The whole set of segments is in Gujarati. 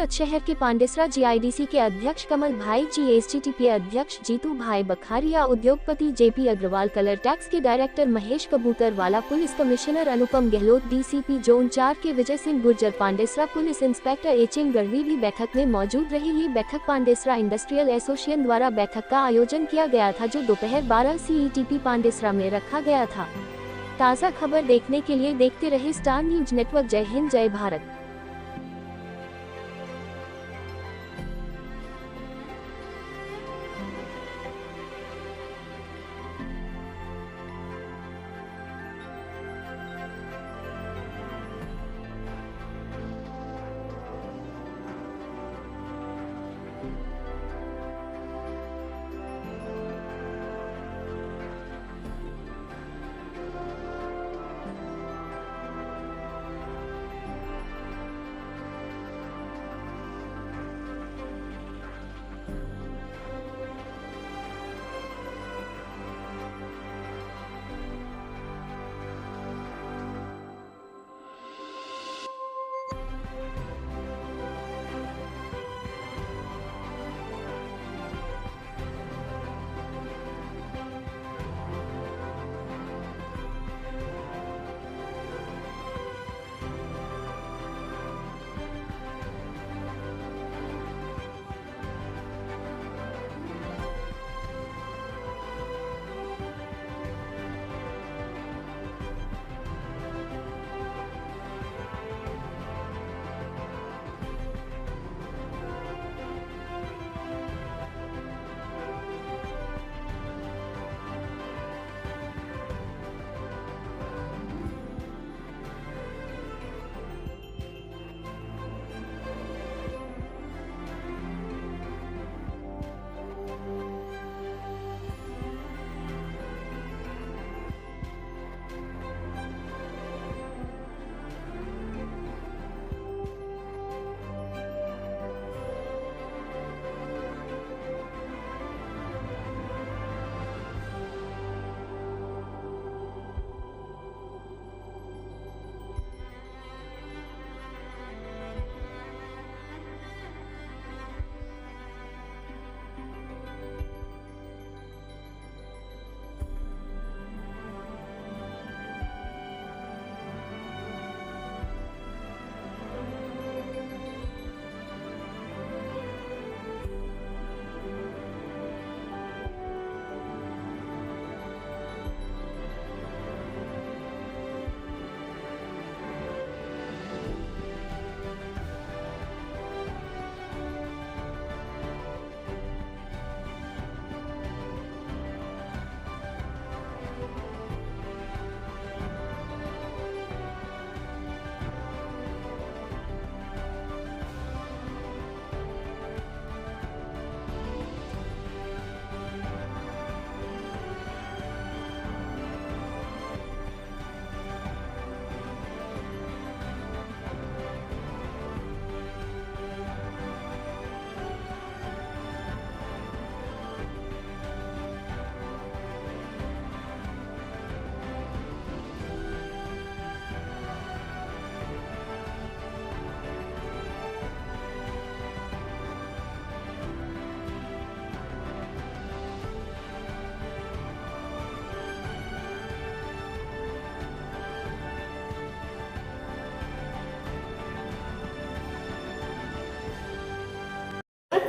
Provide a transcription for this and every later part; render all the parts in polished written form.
सूरत शहर के पांडेसरा जीआईडीसी के अध्यक्ष कमल भाई, जीएसटीपी अध्यक्ष जीतू भाई बखारिया, उद्योगपति जेपी अग्रवाल, कलर टैक्स के director Mahesh Kabutarwala, police commissioner Anupam Gehlot, DCP zone 4 के Vijay Singh Gurjar, Pandesara police inspector HN Gadhvi भी बैठक में मौजूद रही। ये बैठक पांडेसरा इंडस्ट्रियल एसोसिएशन द्वारा बैठक का आयोजन किया गया था, जो दोपहर 12 CETP पांडेसरा में रखा गया था। ताज़ा खबर देखने के लिए देखते रहे स्टार न्यूज नेटवर्क। जय हिंद, जय Bharat.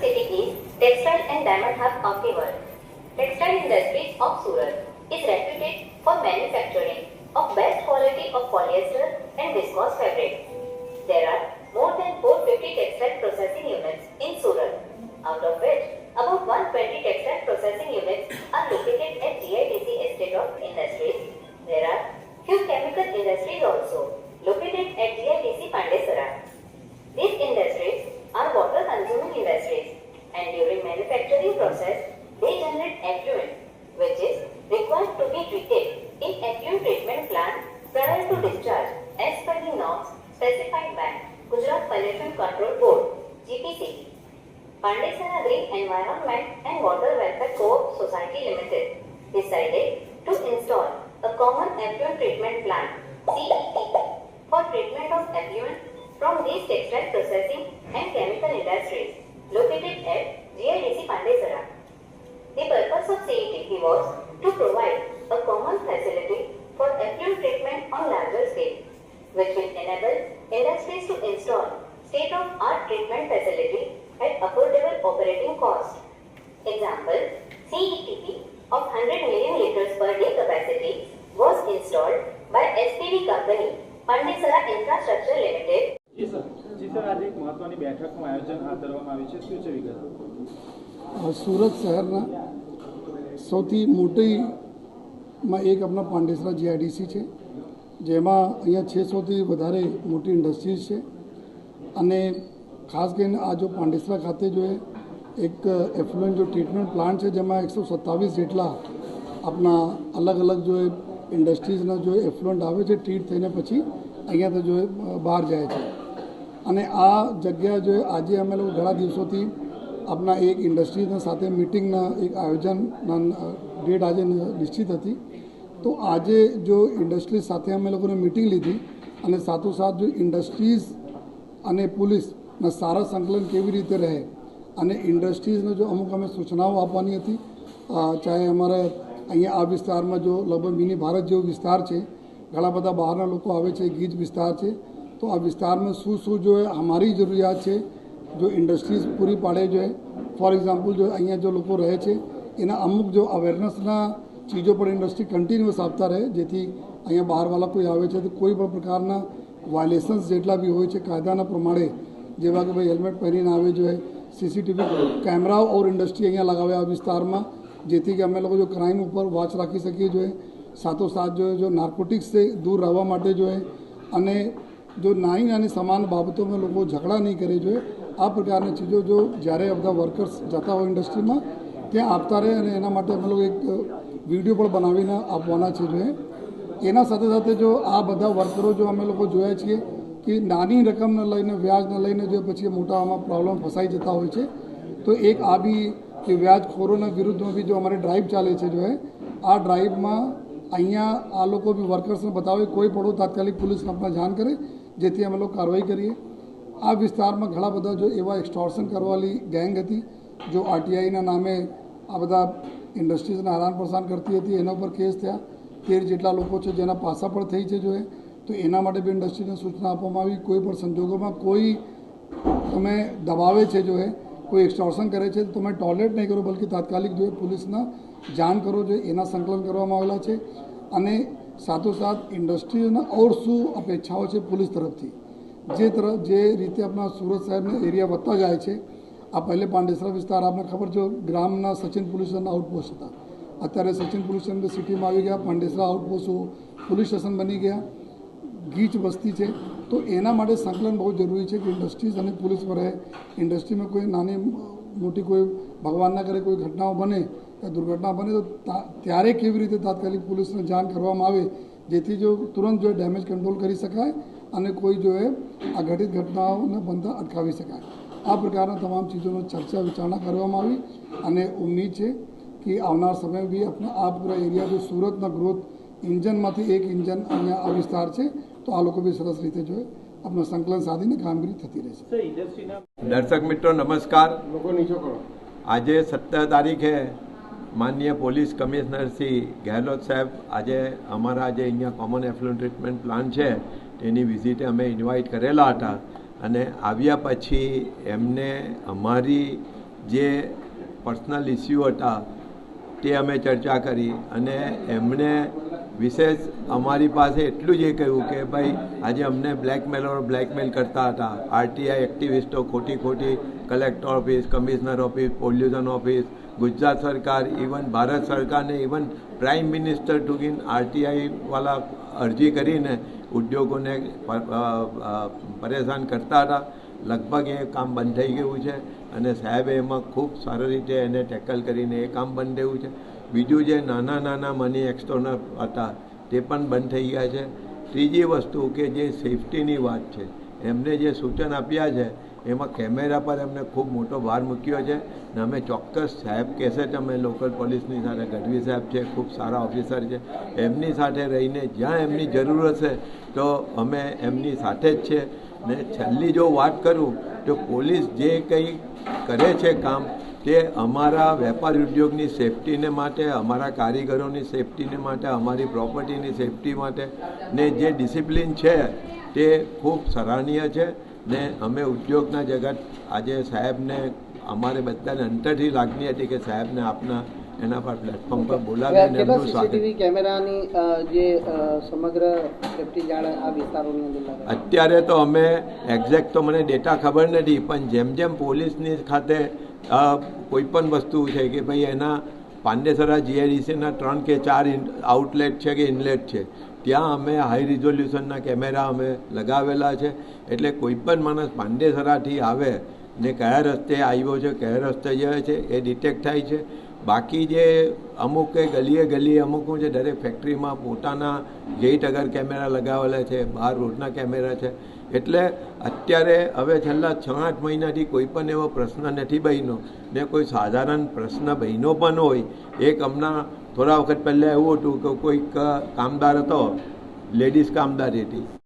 City is textile and diamond hub of the world. Textile industries of Surat is reputed for manufacturing of best quality of polyester and viscose fabric. There are more than 450 textile processing units in Surat, out of which about 120 textile processing units are located at GIDC Estate of Industries. There are few chemical industries also located at GIDC Pandesara. These industries are water consuming industries, and during manufacturing process they generate effluent which is required to be treated in effluent treatment plant prior to discharge as per the norms specified by Gujarat Pollution Control Board GPC. Pandesara Green Environment and Water Welfare Co-op Society Limited decided to install a common effluent treatment plant (CET) for treatment of effluent from these textile processing and chemical industries located at GIDC Pandesara. The purpose of CETP was to provide a common facility for effluent treatment on larger scale, which will enable industries to install state-of-art treatment facility at affordable operating cost. Example, CETP of 100 million liters per day capacity was installed by SPV company Pandesara Infrastructure Limited. Ji sir आज एक महत्वની બેઠકનું આયોજન હાથ ધરવામાં આવ્યું છે શું છે વિગત? સુરત શહેરના સૌથી મોટીમાં એક આપણા પાંડેસરા જીઆઈડીસી છે, જેમાં અહીંયા 600થી વધારે મોટી ઇન્ડસ્ટ્રીઝ છે અને ખાસ કરીને આ જો પાંડેસરા ખાતે જો એક એફ્લુએન્ટ જો ટ્રીટમેન્ટ પ્લાન્ટ છે જેમાં 127 જેટલા આપણા અલગ અલગ જો ઇન્ડસ્ટ્રીઝના જો એફ્લુએન્ટ આવે છે ટ્રીટ થઈને પછી અહીંયાથી જો બહાર જાય છે અને આ જગ્યા જો આજે અમે લોકો ઘણા દિવસોથી આપણા એક ઇન્ડસ્ટ્રીઝના સાથે મિટિંગના એક આયોજનના ડેટ આજે નિશ્ચિત હતી, તો આજે જો ઇન્ડસ્ટ્રીઝ સાથે અમે લોકોને મિટિંગ લીધી અને સાથોસાથ જો ઇન્ડસ્ટ્રીઝ અને પોલીસના સારા સંકલન કેવી રીતે રહે અને ઇન્ડસ્ટ્રીઝને જો અમુક અમે સૂચનાઓ આપવાની હતી, ચાહે અમારે અહીંયા આ વિસ્તારમાં જો લગભગ મિની ભારત જેવો વિસ્તાર છે, ઘણા બધા બહારના લોકો આવે છે, ગીચ વિસ્તાર છે, તો આ વિસ્તારમાં શું શું જો અમારી જરૂરિયાત છે જો ઇન્ડસ્ટ્રીઝ પૂરી પાડે જો ફોર એક્ઝામ્પલ જો અહીંયા જો લોકો રહે છે એના અમુક જો અવેરનેસના ચીજો પણ ઇન્ડસ્ટ્રી કન્ટિન્યુઅસ આપતા રહે, જેથી અહીંયા બહારવાળા કોઈ આવે છે તો કોઈ પણ પ્રકારના વાયોલેશન્સ જેટલા બી હોય છે કાયદાના પ્રમાણે, જેવા કે ભાઈ હેલ્મેટ પહેરીને આવે જો સીસીટીવી કેમેરાઓ ઓર ઇન્ડસ્ટ્રી અહીંયા લગાવે આ વિસ્તારમાં, જેથી કે અમે લોકો જો ક્રાઇમ ઉપર વોચ રાખી શકીએ જોઈએ, સાથોસાથ જો નાર્કોટિક્સથી દૂર રહેવા માટે જો અને જો નાની નાની સમાન બાબતોમાં લોકો ઝઘડા નહીં કરે જોઈએ, આ પ્રકારની ચીજો જો જ્યારે બધા વર્કર્સ જતા હોય ઇન્ડસ્ટ્રીમાં ત્યાં આપતા રહે અને એના માટે અમે લોકો એક વિડીયો પણ બનાવીને આપવાના છે જોઈએ. એના સાથે સાથે જો આ બધા વર્કરો જો અમે લોકો જોયા છીએ કે નાની રકમને લઈને વ્યાજને લઈને જો પછી મોટા આમાં પ્રોબ્લેમ ફસાઈ જતા હોય છે, તો એક આ બી કે વ્યાજખોરોના વિરુદ્ધમાં બી જો અમારી ડ્રાઈવ ચાલે છે જો આ ડ્રાઈવમાં અહીંયા આ લોકો બી વર્કર્સને બતાવે, કોઈ પડો તાત્કાલિક પોલીસને આપણા જાણ કરે જેથી અમે લોકો કાર્યવાહી કરીએ. આ વિસ્તારમાં ઘણા બધા જો એવા એક્સટોર્શન કરવાવાળી ગેંગ હતી જો આરટીઆઈના નામે આ બધા ઇન્ડસ્ટ્રીઝને હેરાન પરેશાન કરતી હતી, એના ઉપર કેસ થયા, 13 જેટલા લોકો છે જેના પાસા પણ થઈ છે જો તો એના માટે બી ઇન્ડસ્ટ્રીને સૂચના આપવામાં આવી કોઈ પણ સંજોગોમાં કોઈ તમે દબાવે છે જો કોઈ એક્સટોર્શન કરે છે તો તમે ટોલરેટ નહીં કરો, બલકે તાત્કાલિક જો પોલીસના જાણ કરો જો એના સંકલન કરવામાં આવેલા છે. અને સાથોસાથ ઇન્ડસ્ટ્રીના ઓર શું અપેક્ષાઓ છે પોલીસ તરફથી, જે રીતે આપણા સુરત શહેરના એરિયા વધતા જાય છે. આ પહેલે પાંડેસરા વિસ્તાર આપને ખબર જો ગ્રામના સચિન પોલીસ સ્ટેશનના આઉટપોસ્ટ હતા, અત્યારે સચિન પોલીસ સ્ટેશન સિટીમાં આવી ગયા, પાંડેસરા આઉટપોસ્ટ પોલીસ સ્ટેશન બની ગયા, ગીચ વસ્તી છે, તો એના માટે સંકલન બહુ જરૂરી છે કે ઇન્ડસ્ટ્રીઝ અને પોલીસ પર રહે. ઇન્ડસ્ટ્રીમાં કોઈ નાની મોટી કોઈ ભગવાન ના કરે કોઈ ઘટનાઓ બને દુર્ઘટના બને તો ત્યારે કેવી રીતે તાત્કાલિક પોલીસને જાણ કરવામાં આવે જેથી જો તુરંત જો ડેમેજ કંટ્રોલ કરી શકાય અને કોઈ જો આ ઘટિત ઘટનાઓને બનતા અટકાવી શકાય. આ પ્રકારના તમામ ચીજોનો ચર્ચા વિચારણા કરવામાં આવી અને ઉમ્મીદ છે કે આવનાર સમય બી આપણા આ પૂરા એરિયા જો સુરતના ગ્રોથ ઇન્જનમાંથી એક ઇન્જન અહીંયા આ વિસ્તાર છે, તો આ લોકો બી સરસ રીતે જો આપણા સંકલન સાધીને કામગીરી થતી રહેશે. દર્શક મિત્રો નમસ્કાર. આજે 17 તારીખે માનનીય પોલીસ કમિશનર શ્રી ગેહલોત સાહેબ આજે અમારા જે અહીંયા કોમન એફ્લુએન્ટ ટ્રીટમેન્ટ પ્લાન છે તેની વિઝિટે અમે ઇન્વાઇટ કરેલા હતા અને આવ્યા પછી એમને અમારી જે પર્સનલ ઇસ્યુ હતા તે અમે ચર્ચા કરી અને એમણે વિશેષ અમારી પાસે એટલું જ એ કહ્યું કે ભાઈ આજે અમને બ્લેકમેલ કરતા હતા, આરટીઆઈ એક્ટિવિસ્ટો ખોટી collector office, commissioner office, pollution office, Gujarat સરકાર, ઇવન ભારત સરકારને ઇવન પ્રાઇમ મિનિસ્ટર ટુકીન આરટીઆઈવાળા અરજી કરીને ઉદ્યોગોને પરેશાન કરતા હતા. લગભગ એ કામ બંધ થઈ ગયું છે અને સાહેબે એમાં ખૂબ સારી રીતે એને ટેકલ કરીને એ કામ બંધ થયું છે. બીજું જે નાના મની એક્સટર્નલ હતા તે પણ બંધ થઈ ગયા છે. ત્રીજી વસ્તુ કે જે સેફટીની વાત છે એમને જે સૂચન આપ્યા છે એમાં કેમેરા પર એમને ખૂબ મોટો ભાર મૂક્યો છે ને અમે ચોક્કસ સાહેબ કહેશે કે અમે લોકલ પોલીસની સાથે ગઢવી સાહેબ છે, ખૂબ સારા ઓફિસર છે, એમની સાથે રહીને જ્યાં એમની જરૂર હશે તો અમે એમની સાથે જ છે. ને છેલ્લી જો વાત કરું તો પોલીસ જે કંઈ કરે છે કામ તે અમારા વેપાર ઉદ્યોગની સેફટીને માટે, અમારા કારીગરોની સેફટીને માટે, અમારી પ્રોપર્ટીની સેફટી માટે ને જે ડિસિપ્લિન છે તે ખૂબ સરાહનીય છે. ને અમે ઉદ્યોગના જગત આજે સાહેબને અમારે બધાને અંતરથી લાગણી હતી કે સાહેબને આપના એના પર પ્લેટફોર્મ પર બોલાવીને એમનું સ્વાગત. સીસીટીવી કેમેરાની જે સમગ્ર સેફટી જાળ આ વિસ્તારોની અંદર લાગે? અત્યારે તો અમે એક્ઝેક્ટ તો મને ડેટા ખબર નથી, પણ જેમ જેમ પોલીસની ખાતે કોઈ પણ વસ્તુ છે કે ભાઈ એના પાંડેસરા જીઆઈડીસીના 3 કે 4 આઉટલેટ છે કે ઇનલેટ છે, ત્યાં અમે હાઈ રિઝોલ્યુશનના કેમેરા અમે લગાવેલા છે. એટલે કોઈ પણ માણસ પાંડેસરાથી આવે ને કયા રસ્તે આવ્યો છે, કયા રસ્તે જાય છે એ ડિટેક્ટ થાય છે. બાકી જે અમુક ગલીએ અમુક છે દરેક ફેક્ટરીમાં પોતાના ગેટ અગર કેમેરા લગાવેલા છે, બહાર રોડના કેમેરા છે. એટલે અત્યારે હવે છેલ્લા 6-8 મહિનાથી કોઈ પણ એવો પ્રશ્ન નથી બન્યો ને કોઈ સાધારણ પ્રશ્ન બન્યો પણ હોય. એક હમણાં થોડા વખત પહેલાં એવું હતું કે કોઈક કામદાર હતો, લેડીઝ કામદાર હતી,